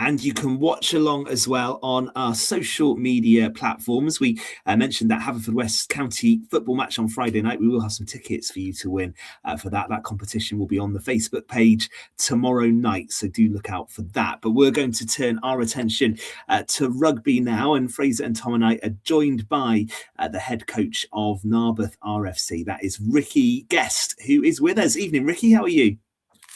And you can watch along as well on our social media platforms. We mentioned that Haverfordwest County football match on Friday night. We will have some tickets for you to win for that. That competition will be on the Facebook page tomorrow night, so do look out for that. But we're going to turn our attention to rugby now, and Fraser and Tom and I are joined by the head coach of Narberth RFC. That is Ricky Guest, who is with us. Evening, Ricky. How are you?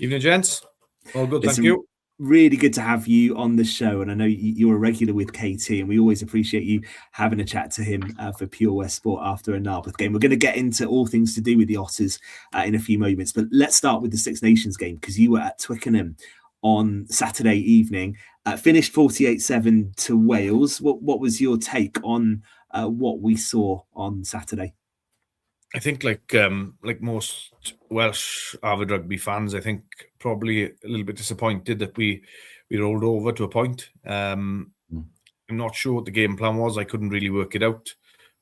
Evening, gents. All good, thank you. Really good to have you on the show, and I know you're a regular with KT, and we always appreciate you having a chat to him for Pure West Sport after a Narberth game. We're going to get into all things to do with the Otters in a few moments, but let's start with the Six Nations game, because you were at Twickenham on Saturday evening, finished 48-7 to Wales. What was your take on what we saw on Saturday? I think like most Welsh avid rugby fans, I think probably a little bit disappointed that we rolled over to a point. I'm not sure what the game plan was. I couldn't really work it out.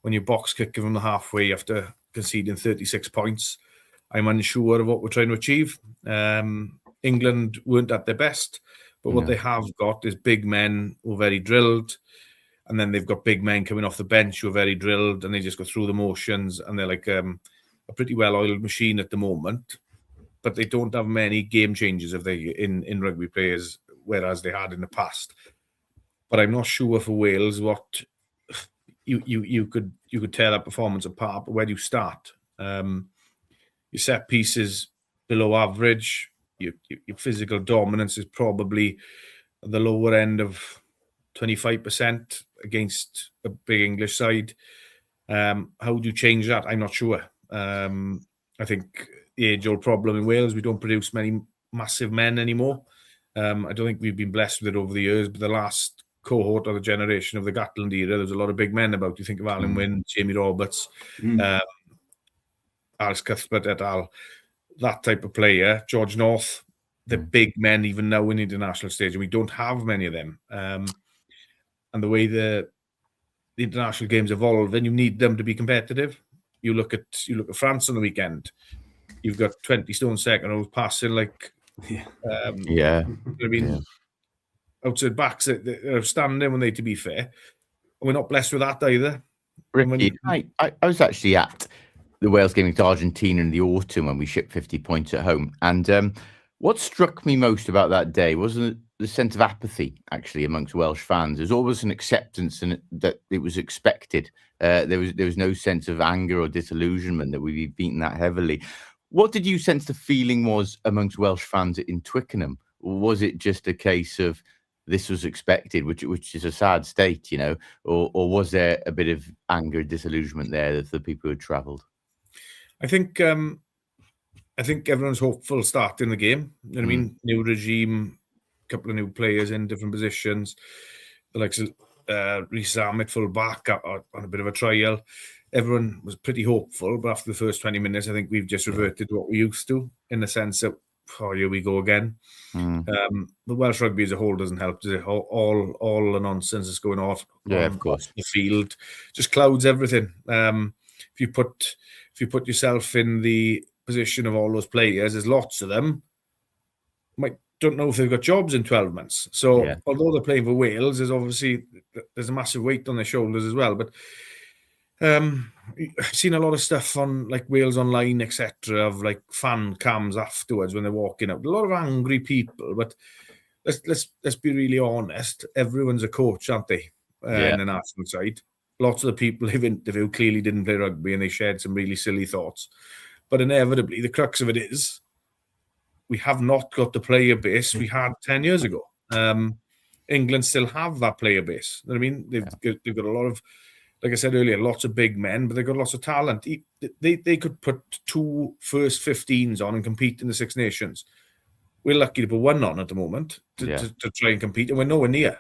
When you box kick from the halfway after conceding 36 points, I'm unsure of what we're trying to achieve. England weren't at their best, but what they have got is big men who are very drilled. And then they've got big men coming off the bench who are very drilled, and they just go through the motions, and they're like a pretty well-oiled machine at the moment. But they don't have many game changes in rugby players, whereas they had in the past. But I'm not sure for Wales what you could tear that performance apart. But where do you start? Your set pieces below average. Your physical dominance is probably at the lower end of 25% against a big English side. How do you change that? I'm not sure. I think the age-old problem in Wales, we don't produce many massive men anymore. I don't think we've been blessed with it over the years, but the last cohort of the generation of the Gatland era, there's a lot of big men about. You think of Alan Wynne, Jamie Roberts, Alice Cuthbert et al., that type of player. George North, the big men even now in the international stage, and we don't have many of them. And the way the international games evolve, then you need them to be competitive. You look at France on the weekend. You've got 20 stone second rows passing like, outside backs that are standing when they, to be fair. We're not blessed with that either. Ricky, I was actually at the Wales game against Argentina in the autumn when we shipped 50 points at home, and what struck me most about that day wasn't the sense of apathy, actually, amongst Welsh fans. There's always an acceptance and that it was expected. There was no sense of anger or disillusionment that we'd be beaten that heavily. What did you sense the feeling was amongst Welsh fans in Twickenham? Or was it just a case of this was expected, which is a sad state, you know? Or was there a bit of anger, disillusionment there of the people who had travelled? I think everyone's hopeful starting the game. You know what I mean? New regime, couple of new players in different positions. The likes of Rhys at full back on a bit of a trial. Everyone was pretty hopeful, but after the first 20 minutes, I think we've just reverted to what we used to, in the sense that, here we go again. The Welsh rugby as a whole doesn't help, does it? All the nonsense that's going off of course. The field just clouds everything. If you put yourself in the position of all those players, there's lots of them. Don't know if they've got jobs in 12 months. So although they're playing for Wales, there's a massive weight on their shoulders as well. But I've seen a lot of stuff on like Wales Online, etc., of like fan cams afterwards when they're walking out. A lot of angry people, but let's be really honest. Everyone's a coach, aren't they? In the national side. Lots of the people they've interviewed clearly didn't play rugby and they shared some really silly thoughts. But inevitably, the crux of it is we have not got the player base we had 10 years ago. England still have that player base. You know what I mean? They've got a lot of, like I said earlier, lots of big men, but they've got lots of talent. They could put 2 first 15s on and compete in the Six Nations. We're lucky to put 1 on at the moment to try and compete, and we're nowhere near.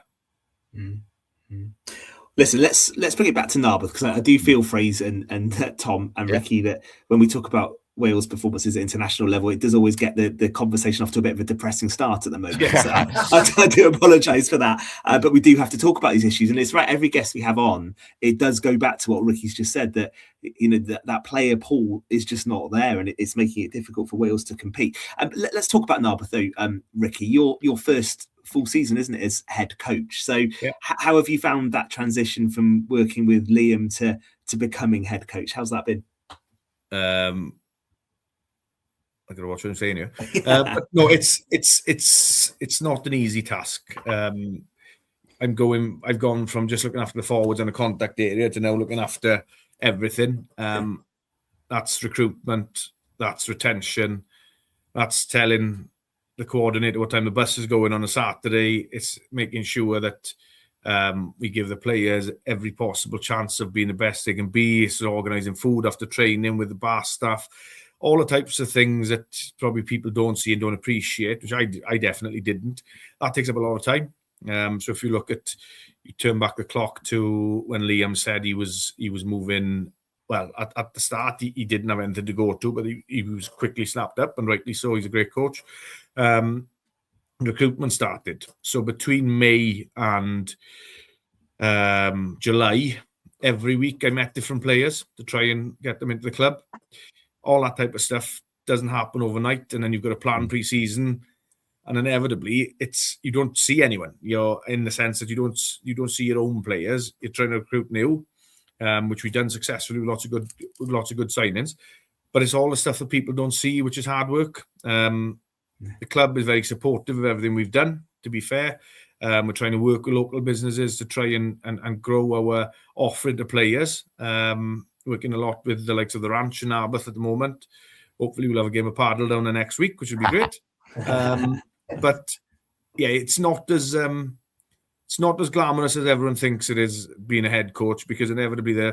Listen, let's bring it back to Narberth, because I do feel, Fraser and Tom and Ricky, that when we talk about Wales' performances at international level, it does always get the conversation off to a bit of a depressing start at the moment. So I do apologise for that. But we do have to talk about these issues. And it's right, every guest we have on, it does go back to what Ricky's just said, that that player pool is just not there, and it's making it difficult for Wales to compete. Let's talk about Narberth, though. Ricky, your first full season, isn't it, as head coach? So Yeah. how have you found that transition from working with Liam to becoming head coach? How's that been? I gotta watch what I'm saying here. But no, it's not an easy task. I've gone from just looking after the forwards and the contact area to now looking after everything. That's recruitment, that's retention, that's telling the coordinator what time the bus is going on a Saturday. It's making sure that we give the players every possible chance of being the best they can be. It's organising food after training with the bar staff, all the types of things that probably people don't see and don't appreciate, which I definitely didn't. That takes up a lot of time. So if you turn back the clock to when Liam said he was moving. Well, at the start, he didn't have anything to go to, but he was quickly snapped up, and rightly so. He's a great coach. Recruitment started. So between May and July, every week I met different players to try and get them into the club. All that type of stuff doesn't happen overnight, and then you've got to plan pre-season, and inevitably you don't see anyone. You're in the sense that you don't see your own players. You're trying to recruit new. Which we've done successfully with lots of good signings, but it's all the stuff that people don't see, which is hard work. The club is very supportive of everything we've done. To be fair, we're trying to work with local businesses to try and grow our offering to players. Working a lot with the likes of the Ranch and Narberth at the moment. Hopefully, we'll have a game of paddle down there next week, which would be great. But yeah, it's not as glamorous as everyone thinks it is being a head coach, because inevitably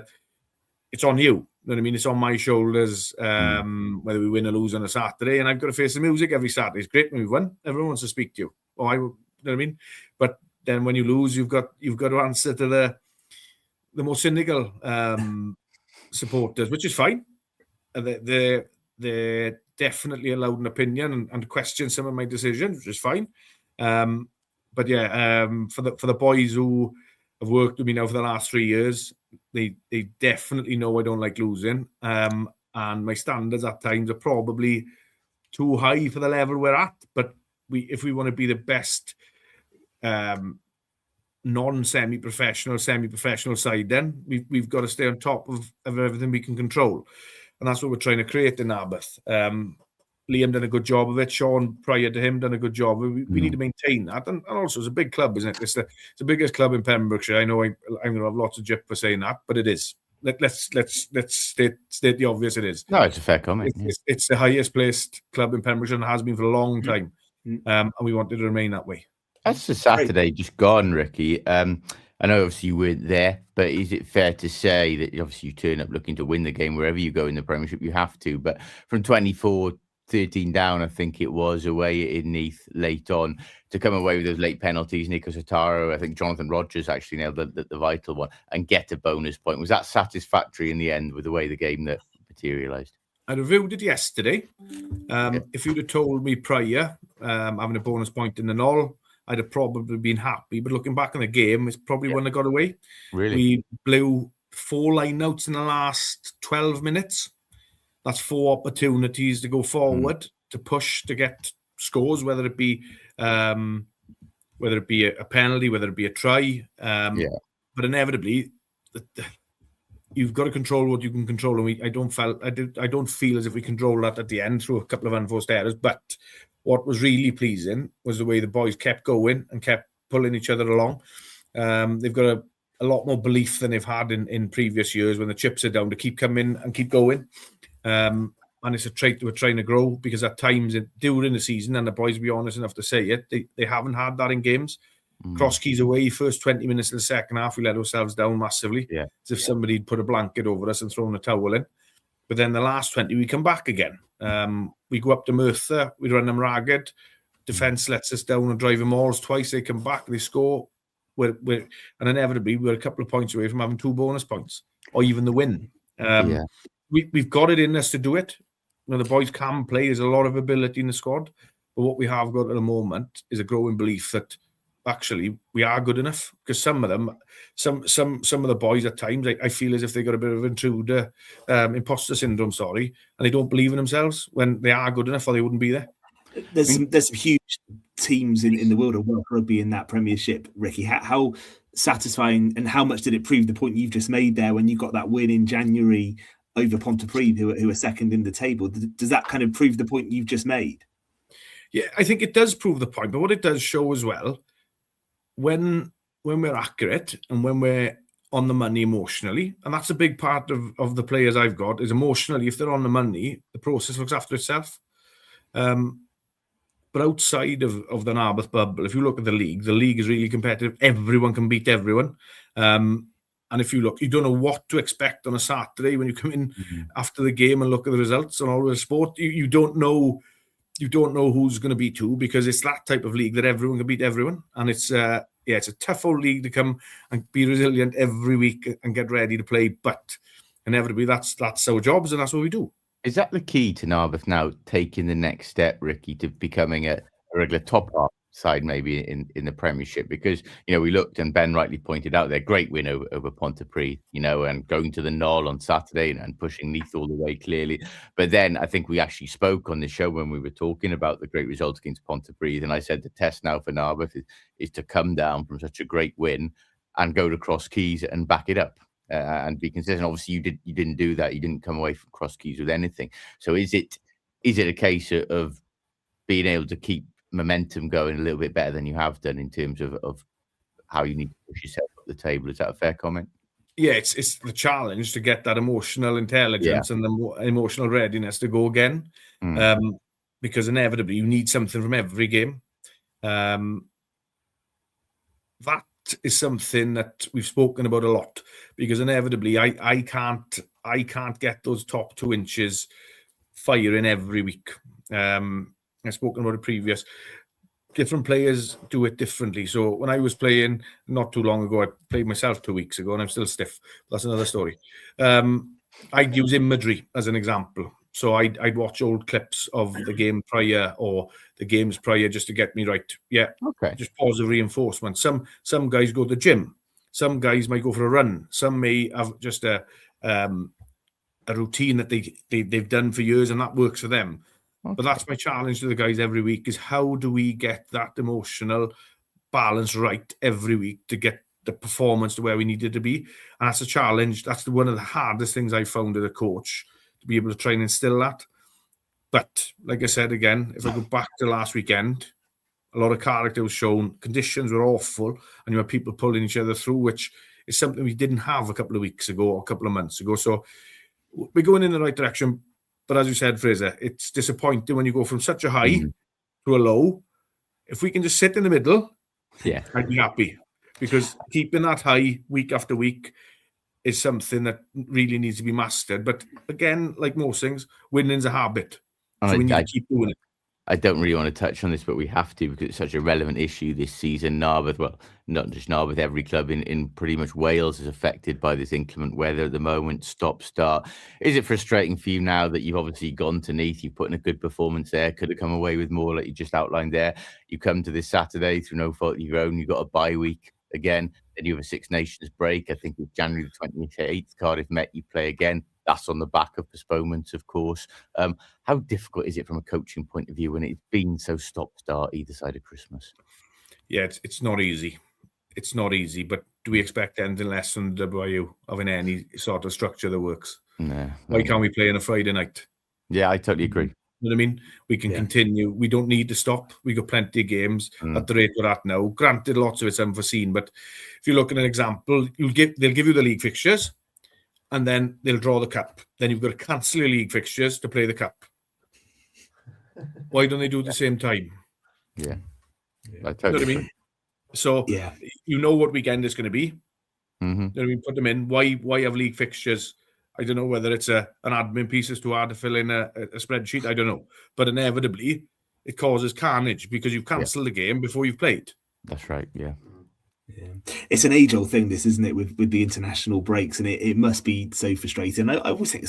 it's on you. You know what I mean? It's on my shoulders, whether we win or lose on a Saturday, and I've got to face the music every Saturday. It's great when we win. Everyone wants to speak to you. You know what I mean? But then when you lose, you've got to answer to the more cynical supporters, which is fine. They're definitely allowed an opinion and question some of my decisions, which is fine. But yeah, for the boys who have worked with me now for the last 3 years, they definitely know I don't like losing. And my standards at times are probably too high for the level we're at. But if we want to be the best non-semi-professional, semi-professional side, then we've got to stay on top of everything we can control. And that's what we're trying to create in Narberth. Liam done a good job of it. Sean, prior to him, done a good job. We need to maintain that. And also, it's a big club, isn't it? It's the biggest club in Pembrokeshire. I know I'm going to have lots of jip for saying that, but it is. Let's state the obvious. It is. No, it's a fair comment. It's the highest placed club in Pembrokeshire and has been for a long time. And we want it to remain that way. That's the Saturday just gone, Ricky. I know obviously you weren't there, but is it fair to say that obviously you turn up looking to win the game wherever you go in the Premiership, you have to, but from 24-13 down, I think it was, away in Neath late on, to come away with those late penalties, Nico Sotaro, I think Jonathan Rogers actually nailed the vital one, and get a bonus point. Was that satisfactory in the end with the way the game that materialised? I reviewed it yesterday. If you'd have told me prior, having a bonus point in the null, I'd have probably been happy. But looking back on the game, it's probably when I got away. Really? We blew 4 line-outs in the last 12 minutes. That's 4 opportunities to go forward, to push, to get scores, whether it be a penalty, whether it be a try. But inevitably, you've got to control what you can control. And I don't feel as if we control that at the end through a couple of unforced errors. But what was really pleasing was the way the boys kept going and kept pulling each other along. They've got a lot more belief than they've had in previous years when the chips are down, to keep coming and keep going. And it's a trait we're trying to grow, because at times during the season, and the boys will be honest enough to say it, they haven't had that in games. Cross keys away, first 20 minutes of the second half, we let ourselves down massively. Yeah. As if somebody'd put a blanket over us and thrown a towel in. But then the last 20, we come back again. We go up to Merthyr, we run them ragged. Defence lets us down and drive them mauls twice. They come back, they score. And inevitably, we're a couple of points away from having 2 bonus points, or even the win. We've got it in us to do it. You know, the boys can play. There's a lot of ability in the squad. But what we have got at the moment is a growing belief that actually we are good enough. Because some of them, some of the boys at times, I feel as if they got a bit of intruder, imposter syndrome, and they don't believe in themselves when they are good enough, or they wouldn't be there. There's some huge teams in the world of Welsh rugby in that Premiership, Ricky. How satisfying and how much did it prove the point you've just made there when you got that win in January over Pontypridd, who are second in the table? Does that kind of prove the point you've just made? Yeah, I think it does prove the point, but what it does show as well, when we're accurate and when we're on the money emotionally, and that's a big part of the players I've got, is emotionally, if they're on the money, the process looks after itself. But outside of the Narberth bubble, if you look at the league is really competitive. Everyone can beat everyone. And if you look, you don't know what to expect on a Saturday when you come in after the game and look at the results and all the sport. You don't know who's going to beat who, because it's that type of league that everyone can beat everyone. And it's it's a tough old league to come and be resilient every week and get ready to play. But inevitably, that's our jobs and that's what we do. Is that the key to Narberth now taking the next step, Ricky, to becoming a regular top half side maybe in the Premiership? Because, we looked, and Ben rightly pointed out their great win over Pontypridd, and going to the Knoll on Saturday and pushing Neath all the way clearly. But then I think we actually spoke on the show when we were talking about the great results against Pontypridd, and I said the test now for Narberth is to come down from such a great win and go to Cross Keys and back it up. And be consistent. Obviously, you didn't do that. You didn't come away from Cross Keys with anything. So is it a case of being able to keep momentum going a little bit better than you have done in terms of how you need to push yourself up the table? Is that a fair comment? Yeah, it's the challenge to get that emotional intelligence and the emotional readiness to go again. Because inevitably you need something from every game. That is something that we've spoken about a lot, because inevitably I can't get those top 2 inches firing every week. I've spoken about it previous. Different players do it differently. So when I was playing not too long ago, I played myself 2 weeks ago and I'm still stiff. That's another story. I'd use imagery as an example. So I'd watch old clips of the game prior or the games prior just to get me right. Yeah. Okay. Just positive reinforcement. Some guys go to the gym. Some guys might go for a run. Some may have just a routine that they've done for years and that works for them. Okay. But that's my challenge to the guys every week, is how do we get that emotional balance right every week to get the performance to where we need it to be? And that's a challenge. That's one of the hardest things I found as a coach, to be able to try and instill that. But like I said, again, if I go back to last weekend, a lot of character was shown, conditions were awful, and you had people pulling each other through, which is something we didn't have a couple of weeks ago or a couple of months ago. So we're going in the right direction. But as you said, Fraser, it's disappointing when you go from such a high to a low. If we can just sit in the middle, I'd be happy. Because keeping that high week after week is something that really needs to be mastered. But again, like most things, winning's a habit. So we need to keep doing it. I don't really want to touch on this, but we have to, because it's such a relevant issue this season. Narberth, well, not just Narberth, every club in pretty much Wales is affected by this inclement weather at the moment, stop-start. Is it frustrating for you now that you've obviously gone to Neath, you've put in a good performance there, could have come away with more like you just outlined there? You come to this Saturday through no fault of your own, you've got a bye week again, then you have a Six Nations break. I think it's January the 28th, Cardiff Met, you play again. That's on the back of postponements, of course. How difficult is it from a coaching point of view when it's been so stop-start either side of Christmas? Yeah, it's not easy. It's not easy, but do we expect anything less from WIU having any sort of structure that works? No. Why can't we play on a Friday night? Yeah, I totally agree. You know what I mean? We can continue. We don't need to stop. We got plenty of games at the rate we're at now. Granted, lots of it's unforeseen, but if you look at an example, they'll give you the league fixtures, and then they'll draw the cup. Then you've got to cancel your league fixtures to play the cup. Why don't they do it at the same time? Yeah. I totally you know what I mean? So you know what weekend it's going to be. You know what I mean? Put them in. Why have league fixtures? I don't know whether it's an admin piece as to how to fill in a spreadsheet. I don't know. But inevitably, it causes carnage because you've cancelled the game before you've played. That's right, yeah. It's an age-old thing, this, isn't it, with the international breaks, and it must be so frustrating. I always think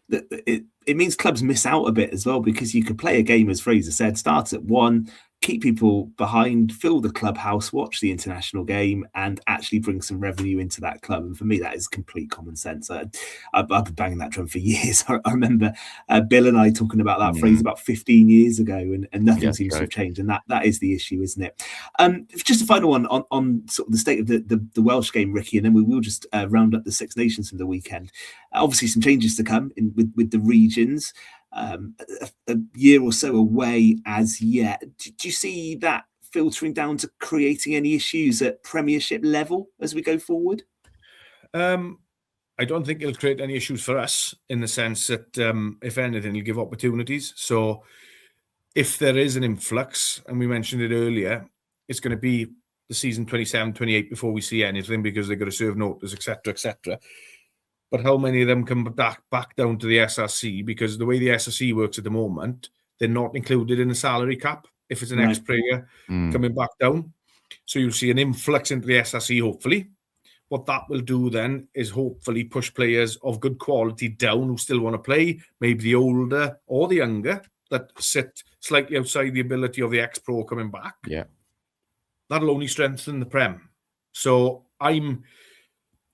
it means clubs miss out a bit as well, because you could play a game, as Fraser said, start at 1, keep people behind, fill the clubhouse, watch the international game, and actually bring some revenue into that club. And for me, that is complete common sense. I've been banging that drum for years. I remember Bill and I talking about that phrase about 15 years ago, and nothing seems to have changed. And that is the issue, isn't it? Just a final one on sort of the state of the Welsh game, Ricky, and then we will just round up the Six Nations from the weekend. Obviously, some changes to come with the regions. A year or so away as yet. Do you see that filtering down to creating any issues at Premiership level as we go forward? I don't think it'll create any issues for us in the sense that, if anything, it'll give opportunities. So if there is an influx, and we mentioned it earlier, it's going to be the season 27-28 before we see anything because they've got to serve notice, etc., etc. But how many of them come back down to the SRC? Because the way the SRC works at the moment, they're not included in the salary cap if it's an ex-player coming back down. So you'll see an influx into the SRC, hopefully. What that will do then is hopefully push players of good quality down who still want to play, maybe the older or the younger, that sit slightly outside the ability of the ex-pro coming back. Yeah. That'll only strengthen the Prem. So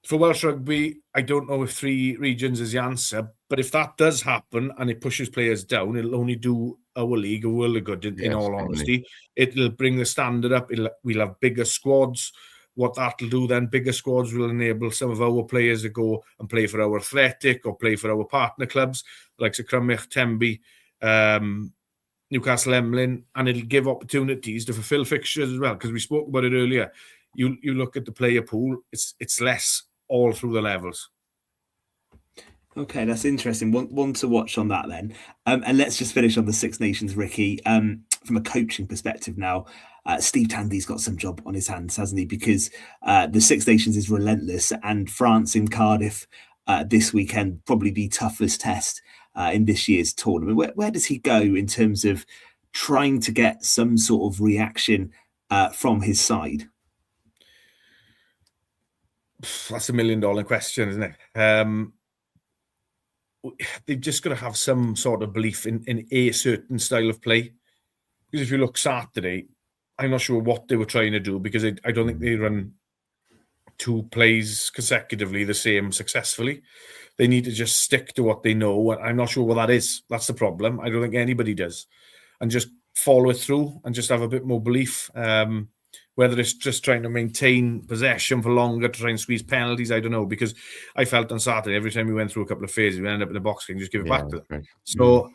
for Welsh Rugby, I don't know if 3 regions is the answer, but if that does happen and it pushes players down, it'll only do our league a world of good, in all honesty. It'll bring the standard up. We'll have bigger squads. What that'll do then, bigger squads will enable some of our players to go and play for our Athletic or play for our partner clubs, like Crymych, Tenby, Newcastle Emlyn, and it'll give opportunities to fulfill fixtures as well, because we spoke about it earlier. You look at the player pool, it's less all through the levels. Okay, that's interesting. One to watch on that then. And let's just finish on the Six Nations, Ricky. From a coaching perspective now, Steve Tandy's got some job on his hands, hasn't he? Because the Six Nations is relentless, and France in Cardiff this weekend, probably the toughest test in this year's tournament. Where does he go in terms of trying to get some sort of reaction from his side? That's $1 million question, isn't it? They've just got to have some sort of belief in a certain style of play. Because if you look Saturday, I'm not sure what they were trying to do, because I don't think they run 2 plays consecutively the same successfully. They need to just stick to what they know. And I'm not sure what that is. That's the problem. I don't think anybody does. And just follow it through and just have a bit more belief. Whether it's just trying to maintain possession for longer to try and squeeze penalties, I don't know. Because I felt on Saturday, every time we went through a couple of phases, we ended up in the box and just give it back to them. Right. So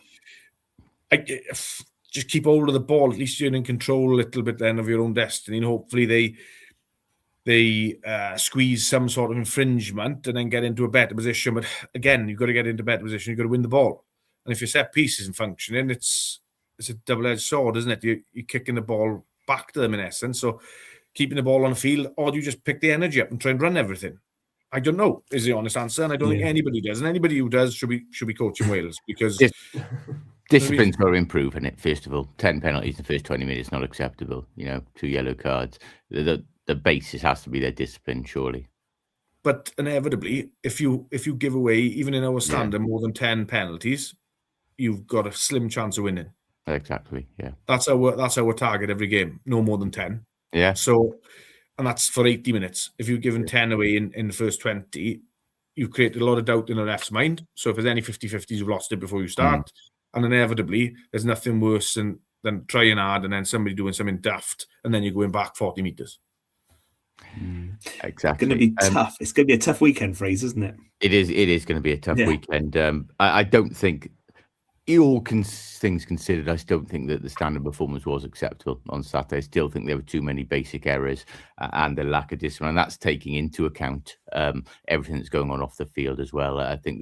I just keep hold of the ball. At least you're in control a little bit then of your own destiny. And hopefully they squeeze some sort of infringement and then get into a better position. But again, you've got to get into a better position. You've got to win the ball. And if your set piece isn't functioning, it's a double-edged sword, isn't it? You're kicking the ball back to them in essence. So keeping the ball on the field, or do you just pick the energy up and try and run everything? I don't know, is the honest answer. And I don't think anybody does. And anybody who does should be coaching Wales, because discipline's got to improve in it, first of all. 10 penalties in the first 20 minutes, not acceptable. 2 yellow cards. The basis has to be their discipline, surely. But inevitably, if you give away, even in our standard, more than 10 penalties, you've got a slim chance of winning. Exactly, yeah. That's our target every game, no more than 10. Yeah. So, and that's for 80 minutes. If you've given 10 away in the first 20, you've created a lot of doubt in the ref's mind. So if there's any 50-50s, you've lost it before you start. And inevitably, there's nothing worse than trying hard and then somebody doing something daft, and then you're going back 40 metres. Exactly. It's going to be tough. It's going to be a tough weekend for us, isn't it? It is going to be a tough weekend. I don't think, all things considered, I still think that the standard performance was acceptable on Saturday. I still think there were too many basic errors and a lack of discipline. And that's taking into account everything that's going on off the field as well. I think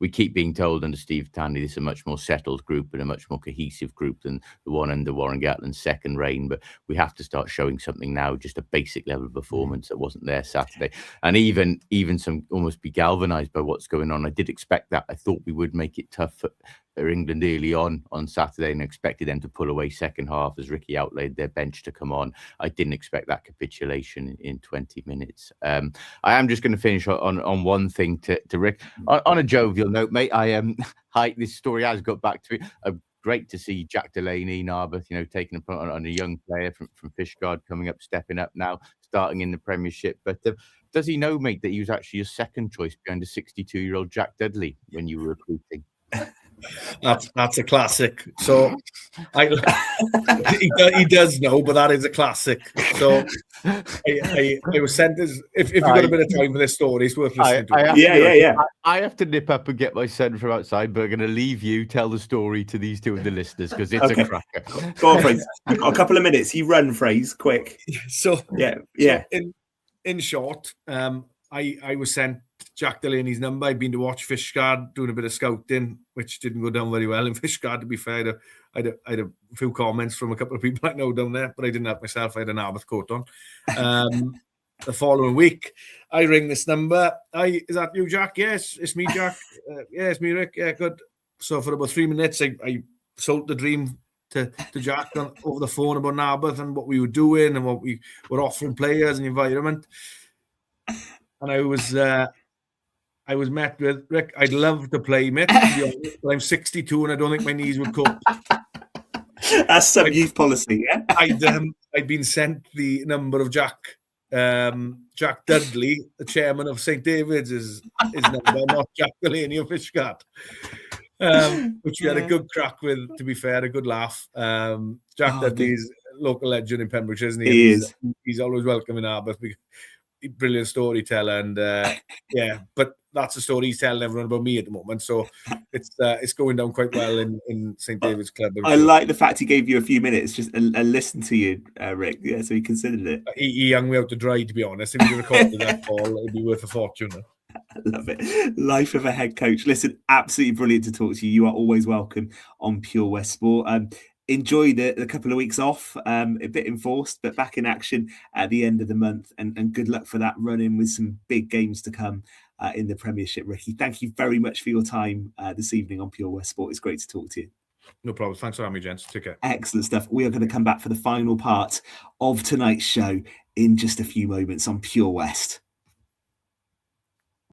we keep being told under Steve Tandy, this is a much more settled group and a much more cohesive group than the one under Warren Gatland's second reign. But we have to start showing something now, just a basic level of performance that wasn't there Saturday. And even some almost be galvanized by what's going on. I did expect that. I thought we would make it tough for England early on Saturday, and expected them to pull away second half as Ricky outlaid their bench to come on. I didn't expect that capitulation in 20 minutes. I am just going to finish on one thing to Rick. On a jovial note, mate, this story has got back to me. great to see Jack Delaney, Narberth, taking a punt on a young player from Fishguard coming up, stepping up now, starting in the Premiership. But does he know, mate, that he was actually your second choice behind a 62-year-old Jack Dudley when you were recruiting? That's a classic. So he does know, but that is a classic. So I was sent as if you've got a bit of time for this story, it's worth listening to. I have to nip up and get my son from outside, but I'm going to leave you tell the story to these two of the listeners because it's a cracker. Go on, Fraser. You've got a couple of minutes. You run, Fraser, quick. So yeah. So in short, I was sent Jack Delaney's number. I'd been to watch Fishguard doing a bit of scouting, which didn't go down very well in Fishguard, to be fair. I had a few comments from a couple of people I know down there, but I didn't have myself. I had an Narberth coat on. The following week, I ring this number. Is that you, Jack? Yes, it's me, Jack. Yeah, it's me, Rick. Yeah, good. So for about 3 minutes, I sold the dream to Jack over the phone about Narberth and what we were doing and what we were offering players and the environment. And I was met with, Rick, I'd love to play, mate, to be honest, but I'm 62 and I don't think my knees would cope. That's some youth policy, yeah? I'd been sent the number of Jack Dudley, the chairman of St. David's, his number, not Jack Delaney of Fishguard. Which we had a good crack with, to be fair, a good laugh. Jack Dudley's local legend in Pembrokeshire, isn't he? He is. He's always welcome in Narberth. Brilliant storyteller, and but that's the story he's telling everyone about me at the moment. So it's going down quite well in St. David's Club. I like the fact he gave you a few minutes just and listen to you, Rick. Yeah, so he considered it. He hung me out to dry, to be honest. If he recorded that call, it'd be worth a fortune. I love it. Life of a head coach. Listen, absolutely brilliant to talk to you. You are always welcome on Pure West Sport. Enjoy the couple of weeks off, a bit enforced, but back in action at the end of the month. And good luck for that run-in with some big games to come in the Premiership, Ricky. Thank you very much for your time this evening on Pure West Sport. It's great to talk to you. No problem. Thanks for having me, gents. Take care. Excellent stuff. We are going to come back for the final part of tonight's show in just a few moments on Pure West.